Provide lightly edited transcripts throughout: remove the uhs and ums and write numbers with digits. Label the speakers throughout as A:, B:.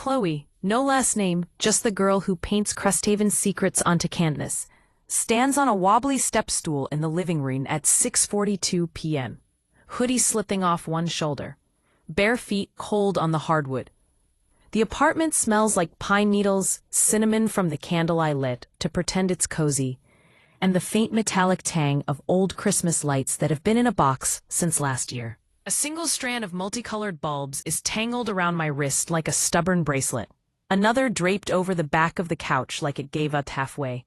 A: Chloe, no last name, just the girl who paints Cresthaven's secrets onto canvas, stands on a wobbly step stool in the living room at 6:42 p.m., hoodie slipping off one shoulder, bare feet cold on the hardwood. The apartment smells like pine needles, cinnamon from the candle I lit to pretend it's cozy, and the faint metallic tang of old Christmas lights that have been in a box since last year. A single strand of multicolored bulbs is tangled around my wrist like a stubborn bracelet, another draped over the back of the couch like it gave up halfway.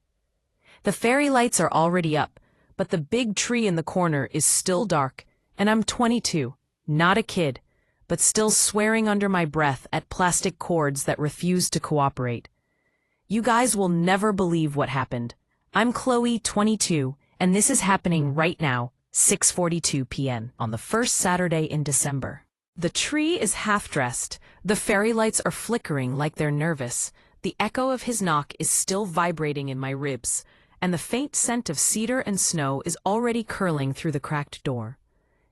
A: The fairy lights are already up, but the big tree in the corner is still dark, and I'm 22, not a kid, but still swearing under my breath at plastic cords that refuse to cooperate. You guys will never believe what happened. I'm Chloe, 22, and this is happening right now, 6:42 p.m. on the first Saturday in December. The tree is half-dressed, the fairy lights are flickering like they're nervous, the echo of his knock is still vibrating in my ribs, and the faint scent of cedar and snow is already curling through the cracked door.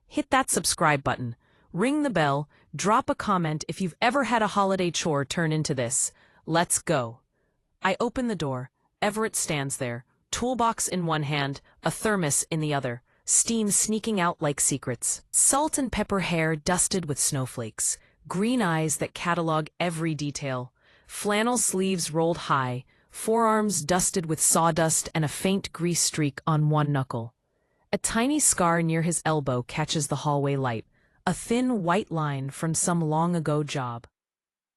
A: Hit that subscribe button, ring the bell, drop a comment if you've ever had a holiday chore turn into this. Let's go. I open the door. Everett stands there, toolbox in one hand, a thermos in the other, steam sneaking out like secrets. Salt and pepper hair dusted with snowflakes, green eyes that catalog every detail, flannel sleeves rolled high, forearms dusted with sawdust and a faint grease streak on one knuckle. A tiny scar near his elbow catches the hallway light, a thin white line from some long-ago job.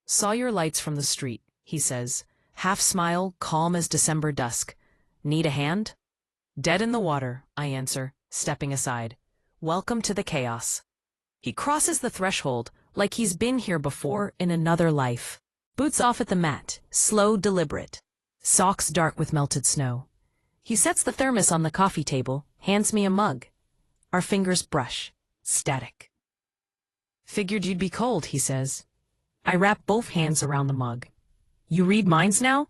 A: Saw your lights from the street, he says, half smile, calm as December dusk. Need a hand? Dead in the water, I answer, stepping aside. Welcome to the chaos. He crosses the threshold, like he's been here before in another life. Boots off at the mat, slow, deliberate. Socks dark with melted snow. He sets the thermos on the coffee table, hands me a mug. Our fingers brush. Static. Figured you'd be cold, he says. I wrap both hands around the mug. You read minds now?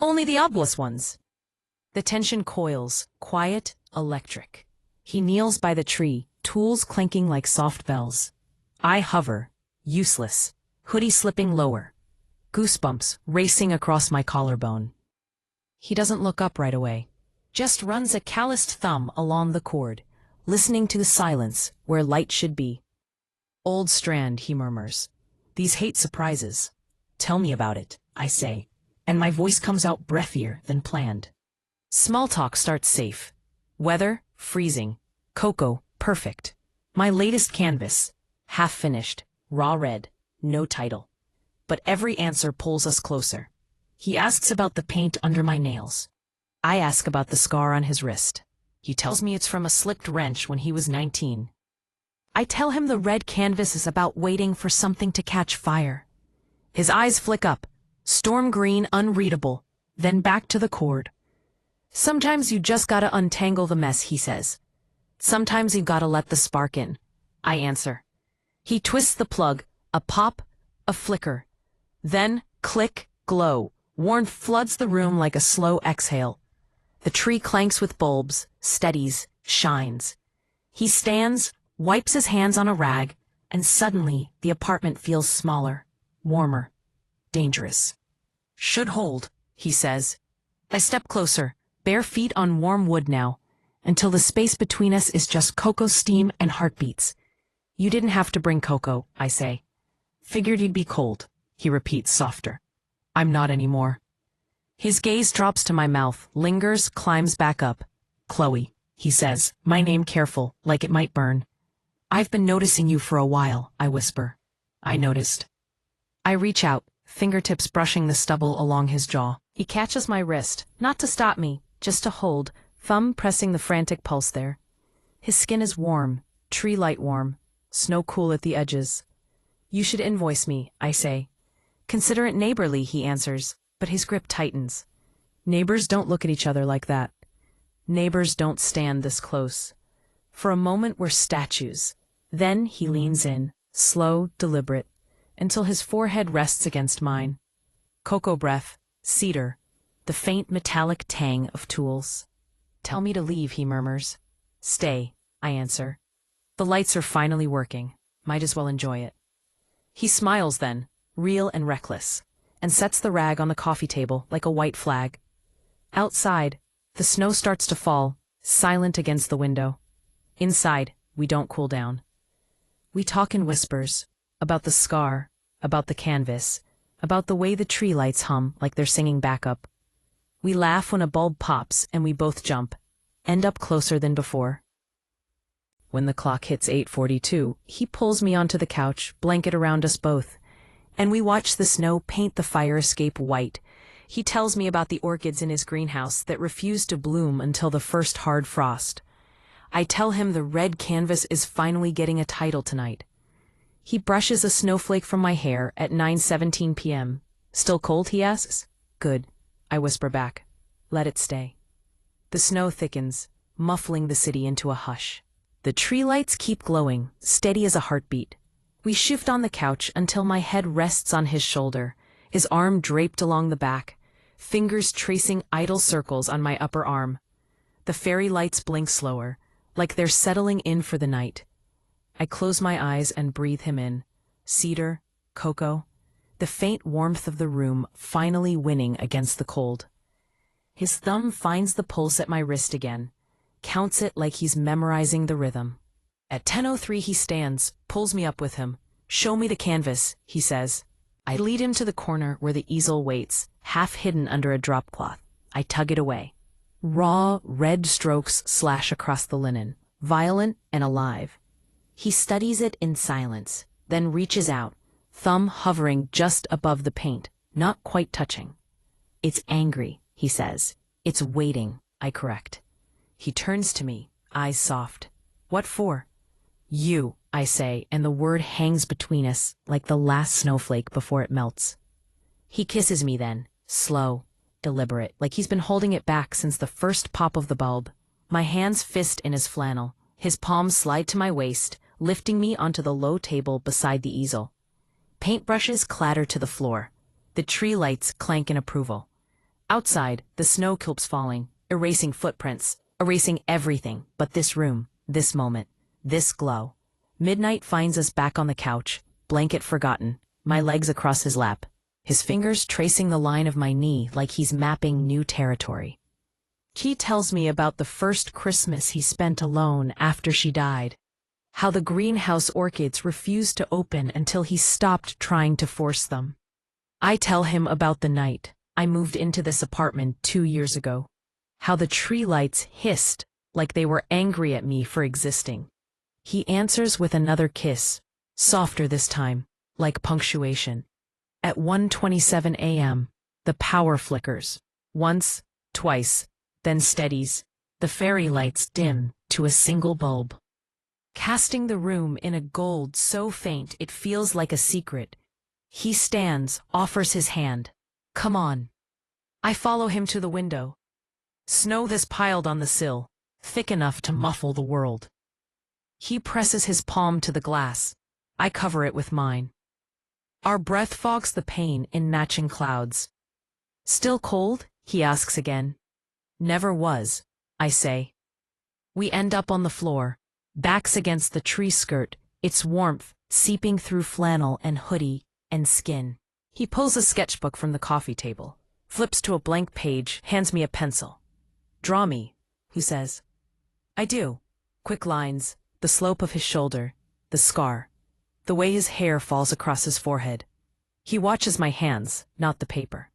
A: Only the obvious ones. The tension coils, quiet, electric. He kneels by the tree, tools clanking like soft bells. I hover, useless, hoodie slipping lower. Goosebumps racing across my collarbone. He doesn't look up right away, just runs a calloused thumb along the cord, listening to the silence where light should be. Old strand, he murmurs. These hate surprises. Tell me about it, I say, and my voice comes out breathier than planned. Small talk starts safe. Weather, freezing. Cocoa, perfect. My latest canvas, half finished, raw red, no title. But every answer pulls us closer. He asks about the paint under my nails. I ask about the scar on his wrist. He tells me it's from a slipped wrench when he was 19. I tell him the red canvas is about waiting for something to catch fire. His eyes flick up, storm green, unreadable, then back to the cord. Sometimes you just gotta untangle the mess, he says. Sometimes you gotta let the spark in, I answer. He twists the plug, a pop, a flicker. Then, click, glow. Warmth floods the room like a slow exhale. The tree clanks with bulbs, steadies, shines. He stands, wipes his hands on a rag, and suddenly the apartment feels smaller, warmer, dangerous. Should hold, he says. I step closer, bare feet on warm wood now, until the space between us is just cocoa steam and heartbeats. You didn't have to bring cocoa, I say. Figured you'd be cold, he repeats softer. I'm not anymore. His gaze drops to my mouth, lingers, climbs back up. Chloe, he says, my name careful, like it might burn. I've been noticing you for a while, I whisper. I noticed. I reach out, fingertips brushing the stubble along his jaw. He catches my wrist, not to stop me, just to hold, thumb pressing the frantic pulse there. His skin is warm, tree light warm, snow cool at the edges. You should invoice me, I say. Consider it neighborly, he answers, but his grip tightens. Neighbors don't look at each other like that. Neighbors don't stand this close. For a moment we're statues. Then he leans in, slow, deliberate, until his forehead rests against mine. Cocoa breath, cedar, the faint metallic tang of tools. Tell me to leave, he murmurs. Stay, I answer. The lights are finally working. Might as well enjoy it. He smiles then, real and reckless. and sets the rag on the coffee table like a white flag. Outside, the snow starts to fall, silent against the window. Inside, we don't cool down. We talk in whispers, about the scar, about the canvas, about the way the tree lights hum like they're singing backup. We laugh when a bulb pops and we both jump, end up closer than before. When the clock hits 8:42, he pulls me onto the couch, blanket around us both, and we watch the snow paint the fire escape white. He tells me about the orchids in his greenhouse that refuse to bloom until the first hard frost. I tell him the red canvas is finally getting a title tonight. He brushes a snowflake from my hair at 9:17 p.m. Still cold, he asks. Good, I whisper back. Let it stay. The snow thickens, muffling the city into a hush. The tree lights keep glowing, steady as a heartbeat. We shift on the couch until my head rests on his shoulder, his arm draped along the back, fingers tracing idle circles on my upper arm. The fairy lights blink slower, like they're settling in for the night. I close my eyes and breathe him in. Cedar, cocoa, the faint warmth of the room finally winning against the cold. His thumb finds the pulse at my wrist again, counts it like he's memorizing the rhythm. At 10:03 he stands, pulls me up with him. Show me the canvas, he says. I lead him to the corner where the easel waits, half hidden under a drop cloth. I tug it away. Raw, red strokes slash across the linen, violent and alive. He studies it in silence, then reaches out, thumb hovering just above the paint, not quite touching. It's angry, he says. It's waiting, I correct. He turns to me, eyes soft. What for? You, I say, and the word hangs between us like the last snowflake before it melts. He kisses me then, slow, deliberate, like he's been holding it back since the first pop of the bulb. My hands fist in his flannel, his palms slide to my waist, lifting me onto the low table beside the easel. Paintbrushes clatter to the floor. The tree lights clank in approval. Outside, the snow keeps falling, erasing footprints, erasing everything but this room, this moment, this glow. Midnight finds us back on the couch, blanket forgotten, my legs across his lap, his fingers tracing the line of my knee like he's mapping new territory. He tells me about the first Christmas he spent alone after she died, how the greenhouse orchids refused to open until he stopped trying to force them. I tell him about the night I moved into this apartment 2 years ago, how the tree lights hissed like they were angry at me for existing. He answers with another kiss, softer this time, like punctuation. At 1:27 a.m., the power flickers. Once, twice, then steadies. The fairy lights dim to a single bulb, casting the room in a gold so faint it feels like a secret. He stands, offers his hand. Come on. I follow him to the window. Snow has piled on the sill, thick enough to muffle the world. He presses his palm to the glass. I cover it with mine. Our breath fogs the pain in matching clouds. Still cold? He asks again. Never was, I say. We end up on the floor, backs against the tree skirt, its warmth seeping through flannel and hoodie and skin. He pulls a sketchbook from the coffee table, flips to a blank page, hands me a pencil. Draw me, he says. I do. Quick lines, the slope of his shoulder, the scar, the way his hair falls across his forehead. He watches my hands, not the paper.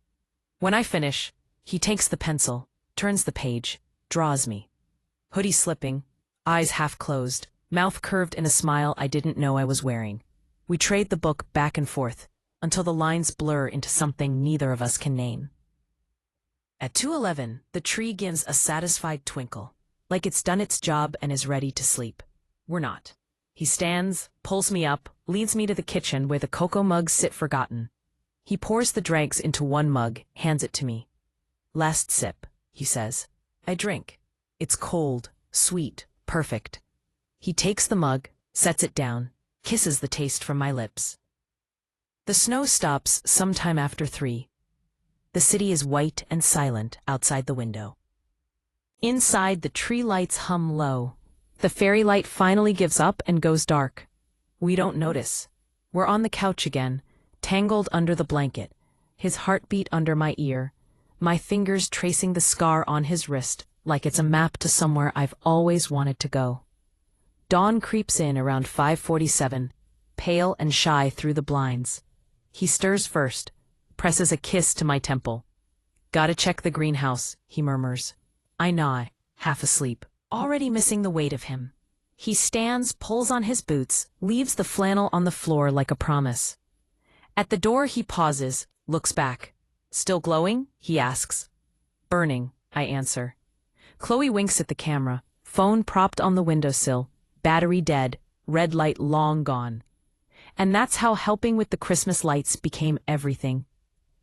A: When I finish, he takes the pencil, turns the page, draws me. Hoodie slipping, eyes half closed, mouth curved in a smile I didn't know I was wearing. We trade the book back and forth, until the lines blur into something neither of us can name. At 2:11, the tree gives a satisfied twinkle, like it's done its job and is ready to sleep. We're not. He stands, pulls me up, leads me to the kitchen where the cocoa mugs sit forgotten. He pours the dregs into one mug, hands it to me. Last sip, he says. I drink. It's cold, sweet, perfect. He takes the mug, sets it down, kisses the taste from my lips. The snow stops sometime after 3. The city is white and silent outside the window. Inside, the tree lights hum low. The fairy light finally gives up and goes dark. We don't notice. We're on the couch again, tangled under the blanket, his heartbeat under my ear, my fingers tracing the scar on his wrist like it's a map to somewhere I've always wanted to go. Dawn creeps in around 5:47, pale and shy through the blinds. He stirs first, presses a kiss to my temple. "Gotta check the greenhouse," he murmurs. I nod, half asleep, already missing the weight of him. He stands, pulls on his boots, leaves the flannel on the floor like a promise. At the door he pauses, looks back. "Still glowing?" he asks. "Burning," I answer. Chloe winks at the camera, phone propped on the windowsill, battery dead, red light long gone. And that's how helping with the Christmas lights became everything.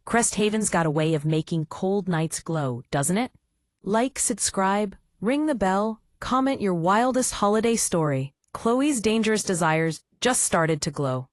A: Cresthaven's got a way of making cold nights glow, doesn't it? Like, subscribe, ring the bell, comment your wildest holiday story. Chloe's dangerous desires just started to glow.